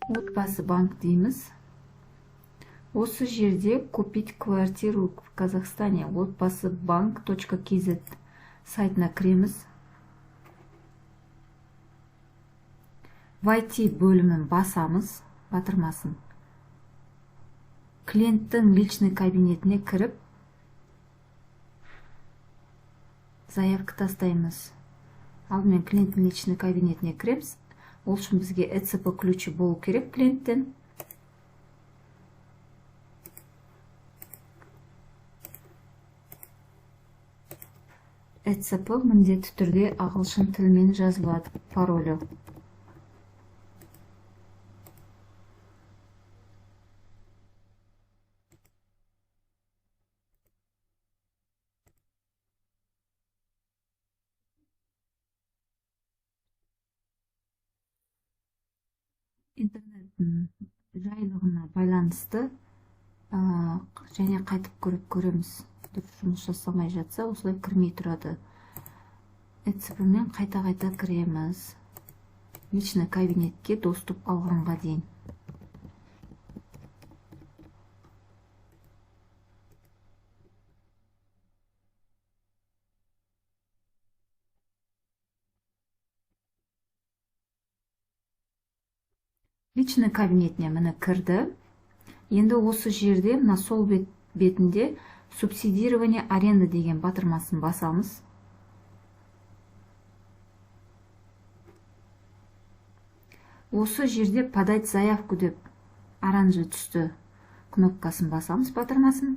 Отбасы банк дейміз. Осы жерде купить квартиру в Казахстане отбасыбанк.kz сайтына кіреміз. Войти бөлімін басамыз, батырмасын. Клиенттің личный кабинетіне кіріп, заявка тастаймыз. Алдымен клиенттің личный кабинетіне кіреміз. Ол үшін бізге ЭЦП ключі болу керек клиенттен. ЭЦП міндетті түрде ағылшын тілімен жазылады, паролі. Интернеттің жайлығына байланысты және қайтып көріп көреміз. Дұрыс жұмыс жасамай жатса, осылай кірмей тұрады. ЭЦП-мен қайта-қайта кіреміз. Личный кабинетке доступ алғанға дейін. Личный кабинетіне мені кірді. Енді осы жерде, мына сол бетінде субсидирование аренда деген батырмасын басамыз. Осы жерде подать заявку деп оранжевый түсті кнопкасын басамыз, батырмасын.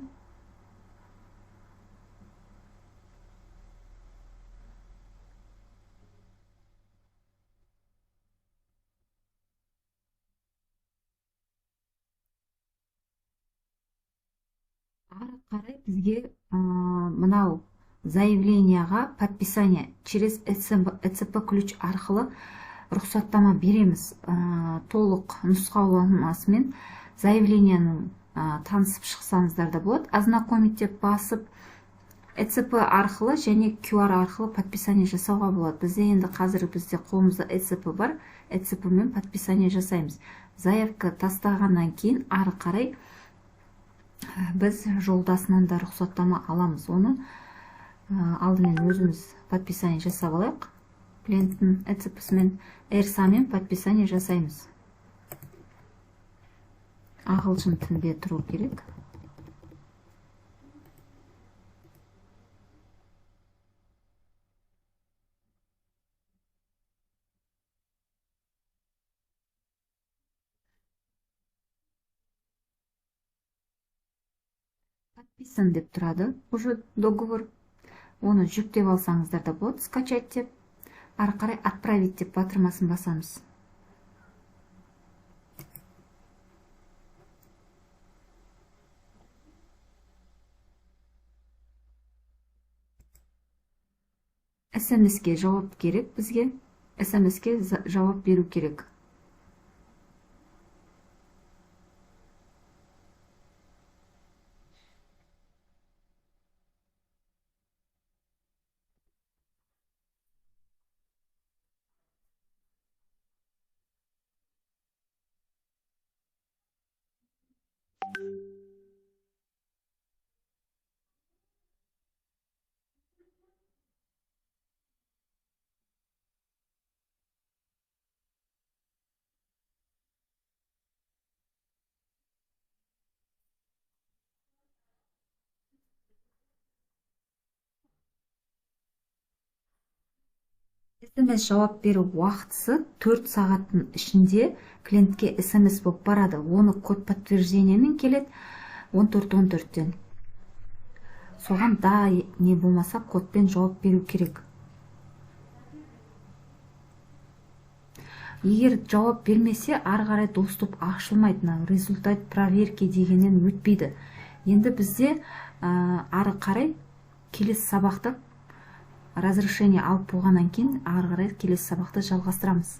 Ары қарай бізге мынау заявленияға подписание через ЭЦП ключ арқылы рұқсаттама береміз. Толық нұсқауламасымен заявленияның танысып шықсаңыздар да болады. Ознакомить деп басып, ЭЦП арқылы және QR арқылы подписание жасауға болады. Бізде енді қазір бізде қолымызда ЭЦП бар. ЭЦП-мен подписание жасаймыз. Заявка тастағаннан кейін ары қарай біз жолдасынан да рұқсаттама аламыз. Оны алдымен өзіміз подписание жасап алайық. Клиенттің ЭЦП-сімен, ЭРСА-мен подписание жасаймыз. Ағылшын тілде тұру керек. Подписан деп тұрады, уже договор. Оны жүктеп алсаңыздар да болады, скачать деп. Ары қарай отправить деп батырмасын басамыз. СМС-ке жауап керек бізге. СМС-ке жауап беру керек. СМС жауап беру уақытысы 4 сағаттың ішінде клиентке СМС болып барады. Оны код подтверждениемен келеді 14-14-тен. Соған да не болмаса кодпен жауап беру керек. Егер жауап бермесе, ары қарай доступ ашылмайды. Результат проверки дегеннен өтпейді. Енді бізде ары қарай келесі сабақта разрешение алып болғаннан кейін ары қарай келесі сабақты жалғастырамыз.